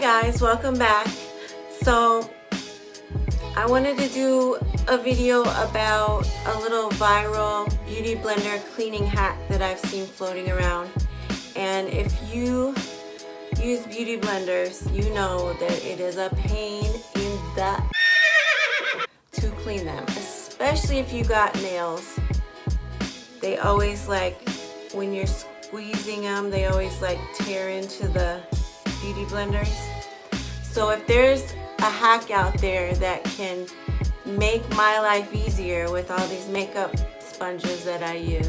guys, welcome back. So I wanted to do a video about a little viral beauty blender cleaning hack that I've seen floating around. And if you use beauty blenders, you know that it is a pain in the to clean them, especially if you got nails. They always when you're squeezing them, they always tear into the beauty blenders. So if there's a hack out there that can make my life easier with all these makeup sponges that I use,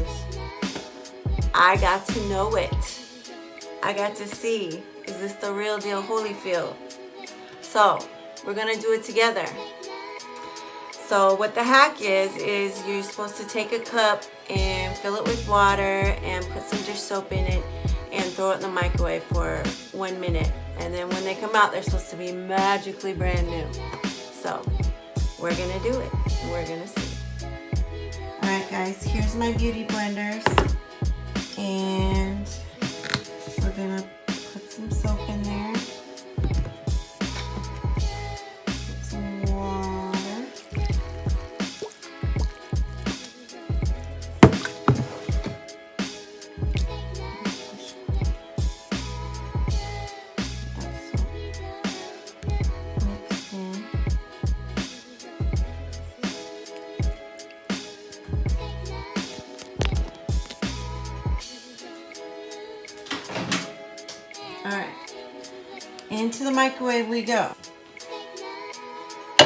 I got to know it. I got to see, is this the real deal Holyfield? So we're gonna do it together. So what the hack is you're supposed to take a cup and fill it with water and put some dish soap in it and throw it in the microwave for 1 minute. And then when they come out, they're supposed to be magically brand new. So we're gonna do it. We're gonna see. All right, guys, here's my beauty blenders. And we're gonna put some soap in there. Put some water. All right, into the microwave we go. Oh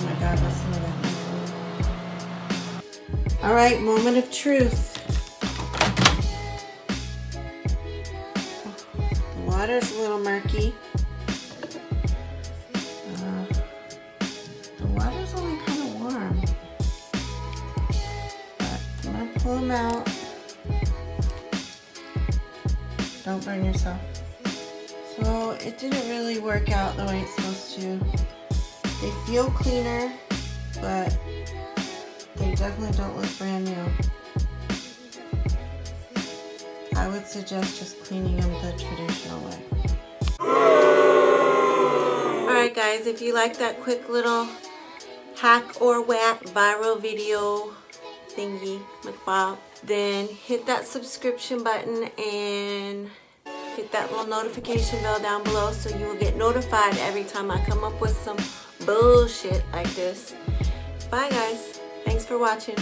my God, listen to that. All right, moment of truth. The water's a little murky. The water's only kind of warm. But I'm gonna pull them out. Don't burn yourself. So it didn't really work out the way it's supposed to. They feel cleaner, but they definitely don't look brand new. I would suggest just cleaning them the traditional way. Alright guys, if you like that quick little hack or whack viral video thingy, McBob, then hit that subscription button and hit that little notification bell down below so you will get notified every time I come up with some bullshit like this. Bye guys. Thanks for watching.